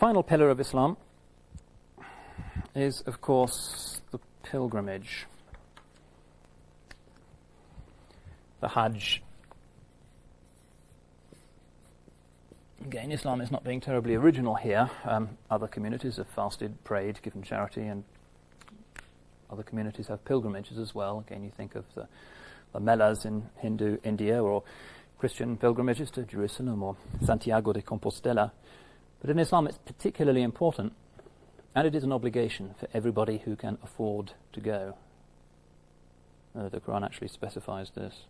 Final pillar of Islam is, of course, the pilgrimage, the Hajj. Again, Islam is not being terribly original here. Other communities have fasted, prayed, given charity, and other communities have pilgrimages as well. Again, you think of the Melas in Hindu India, or Christian pilgrimages to Jerusalem or Santiago de Compostela. But in Islam it's particularly important, and it is an obligation for everybody who can afford to go. The Quran actually specifies this.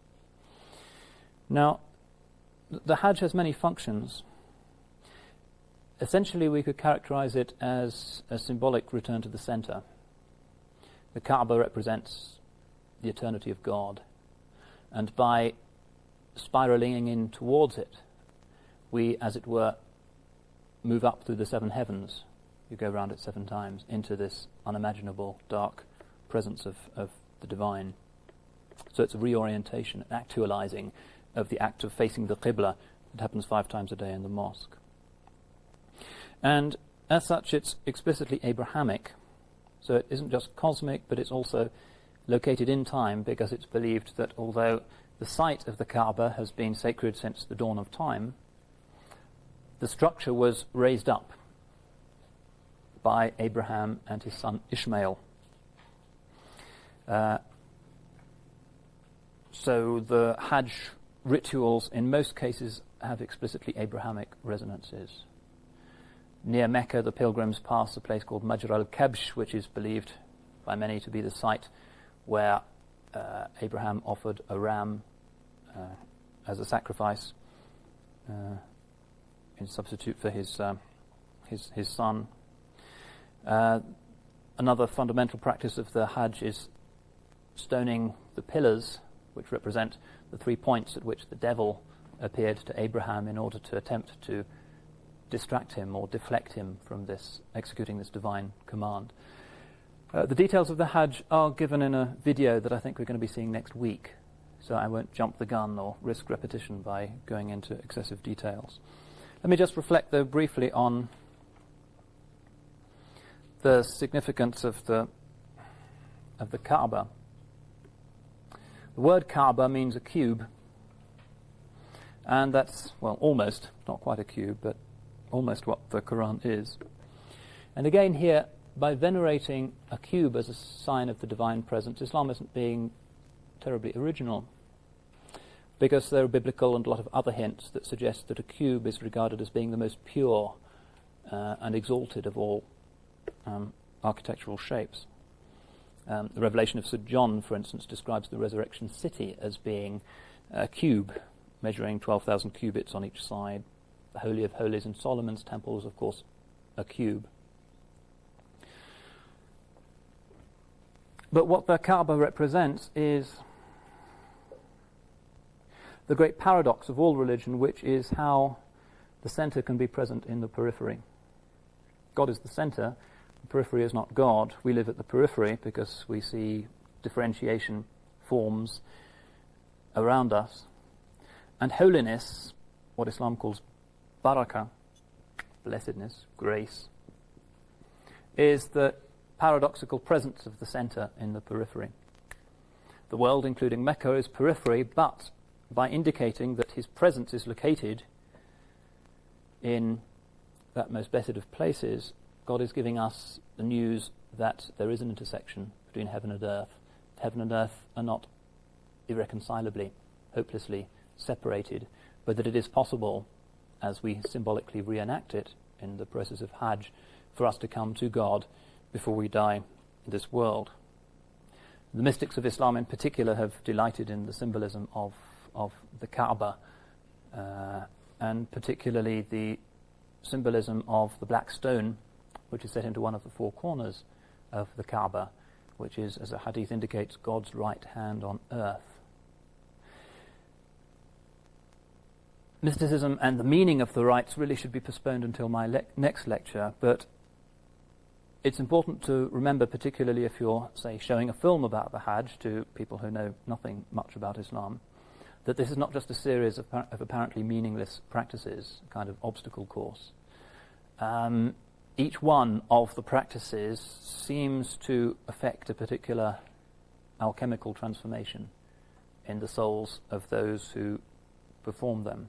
Now, the Hajj has many functions. Essentially, we could characterize it as a symbolic return to the center. The Kaaba represents the eternity of God, and by spiraling in towards it, we, as it were, move up through the seven heavens. You go around it 7 times into this unimaginable dark presence of the divine. So it's a reorientation, an actualizing of the act of facing the Qibla that happens 5 times a day in the mosque. And as such, it's explicitly Abrahamic. So it isn't just cosmic, but it's also located in time, because it's believed that although the site of the Kaaba has been sacred since the dawn of time, the structure was raised up by Abraham and his son Ishmael. So the Hajj rituals in most cases have explicitly Abrahamic resonances. Near Mecca, the pilgrims pass a place called Majra al-Kabsh, which is believed by many to be the site where Abraham offered a ram as a sacrifice in substitute for his son. Another fundamental practice of the Hajj is stoning the pillars, which represent the 3 points at which the devil appeared to Abraham in order to attempt to distract him or deflect him from executing this divine command. The details of the Hajj are given in a video that I think we're going to be seeing next week, so I won't jump the gun or risk repetition by going into excessive details. Let me just reflect, though, briefly on the significance of the Kaaba. The word Kaaba means a cube, and that's, well, almost, not quite a cube, but almost what the Quran is. And again here, by venerating a cube as a sign of the divine presence, Islam isn't being terribly original, because there are biblical and a lot of other hints that suggest that a cube is regarded as being the most pure and exalted of all architectural shapes. The Revelation of St. John, for instance, describes the resurrection city as being a cube, measuring 12,000 cubits on each side. The Holy of Holies in Solomon's temple is, of course, a cube. But what the Kaaba represents is the great paradox of all religion, which is how the center can be present in the periphery. God is the center, the periphery is not God. We live at the periphery because we see differentiation forms around us. And holiness, what Islam calls barakah, blessedness, grace, is the paradoxical presence of the center in the periphery. The world, including Mecca, is periphery, but by indicating that his presence is located in that most blessed of places, God is giving us the news that there is an intersection between heaven and earth. Heaven and earth are not irreconcilably, hopelessly separated, but that it is possible, as we symbolically reenact it in the process of Hajj, for us to come to God before we die in this world. The mystics of Islam in particular have delighted in the symbolism of the Kaaba, and particularly the symbolism of the black stone, which is set into one of the 4 corners of the Kaaba, which is, as a hadith indicates, God's right hand on earth. Mysticism and the meaning of the rites really should be postponed until my next lecture, but it's important to remember, particularly if you're, say, showing a film about the Hajj to people who know nothing much about Islam, that this is not just a series of apparently meaningless practices, a kind of obstacle course. each one of the practices seems to affect a particular alchemical transformation in the souls of those who perform them.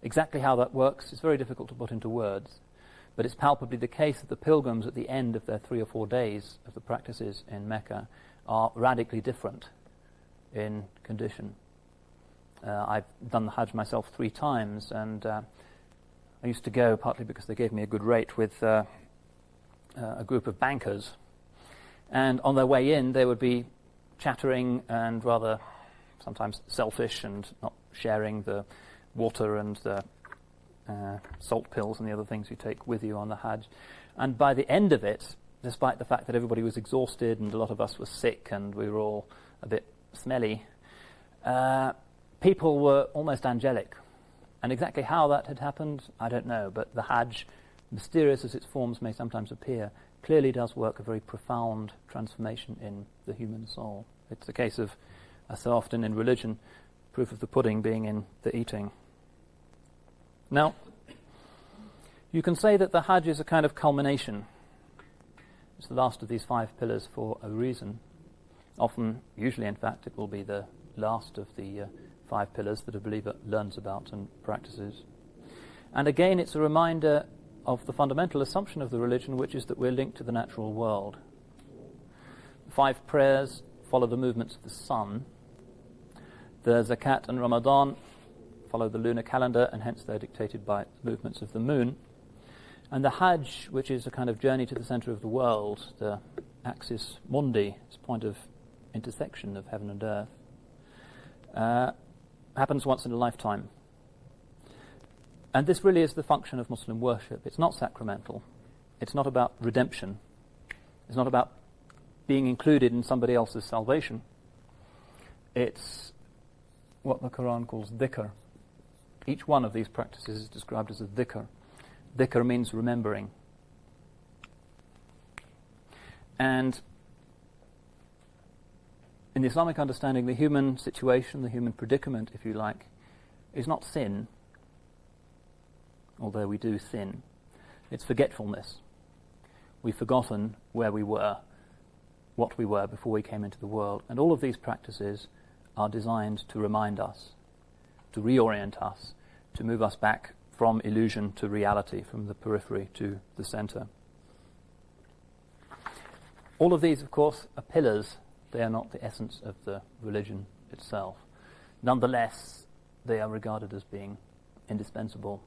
Exactly how that works is very difficult to put into words, but it's palpably the case that the pilgrims at the end of their 3 or 4 days of the practices in Mecca are radically different in condition. I've done the Hajj myself 3 times, and I used to go partly because they gave me a good rate with a group of bankers, and on their way in they would be chattering and rather sometimes selfish and not sharing the water and the salt pills and the other things you take with you on the Hajj. And by the end of it, despite the fact that everybody was exhausted and a lot of us were sick and we were all a bit smelly, people were almost angelic. And exactly how that had happened, I don't know, but the Hajj, mysterious as its forms may sometimes appear, clearly does work a very profound transformation in the human soul. It's a case of, as so often in religion, proof of the pudding being in the eating. Now, you can say that the Hajj is a kind of culmination. It's the last of these 5 pillars for a reason. Often, usually in fact, it will be the last of the 5 pillars that a believer learns about and practices. And again, it's a reminder of the fundamental assumption of the religion, which is that we're linked to the natural world. 5 prayers follow the movements of the sun. The Zakat and Ramadan follow the lunar calendar, and hence they're dictated by movements of the moon. And the Hajj, which is a kind of journey to the center of the world, the axis mundi, this point of intersection of heaven and earth, happens once in a lifetime. And this really is the function of Muslim worship. It's not sacramental. It's not about redemption. It's not about being included in somebody else's salvation. It's what the Quran calls dhikar. Each one of these practices is described as a dhikar. Dhikr means remembering. And in the Islamic understanding, the human situation, the human predicament, if you like, is not sin, although we do sin. It's forgetfulness. We've forgotten where we were, what we were before we came into the world. And all of these practices are designed to remind us, to reorient us, to move us back from illusion to reality, from the periphery to the center. All of these, of course, are pillars. They are not the essence of the religion itself. Nonetheless, they are regarded as being indispensable.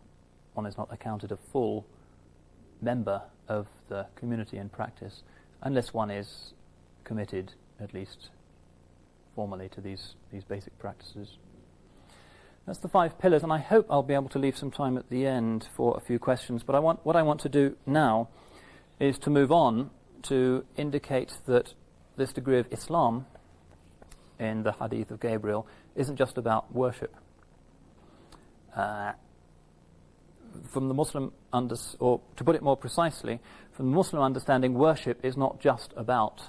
One is not accounted a full member of the community in practice unless one is committed, at least formally, to these basic practices. That's the 5 pillars, and I hope I'll be able to leave some time at the end for a few questions. But what I want to do now is to move on to indicate that this degree of Islam in the Hadith of Gabriel isn't just about worship. From the Muslim or to put it more precisely, from the Muslim understanding, worship is not just about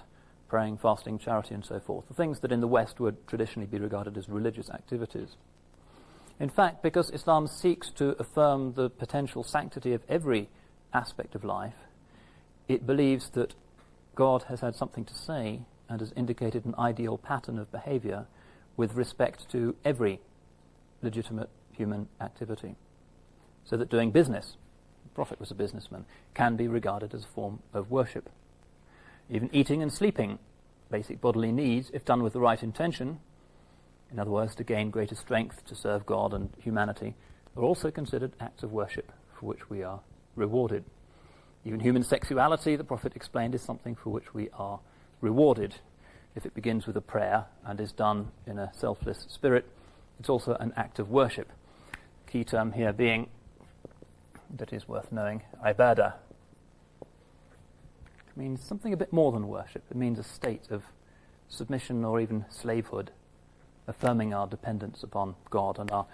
praying, fasting, charity, and so forth, the things that in the West would traditionally be regarded as religious activities. In fact, because Islam seeks to affirm the potential sanctity of every aspect of life, it believes that God has had something to say and has indicated an ideal pattern of behavior with respect to every legitimate human activity. So that doing business, the Prophet was a businessman, can be regarded as a form of worship. Even eating and sleeping, basic bodily needs, if done with the right intention, in other words, to gain greater strength to serve God and humanity, are also considered acts of worship for which we are rewarded. Even human sexuality, the Prophet explained, is something for which we are rewarded. If it begins with a prayer and is done in a selfless spirit, it's also an act of worship. Key term here being, that is worth knowing, ibadah. It means something a bit more than worship. It means a state of submission or even slavehood, affirming our dependence upon God and our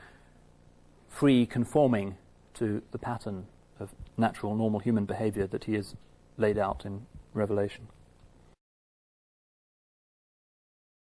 free conforming to the pattern of natural, normal human behavior that he has laid out in Revelation.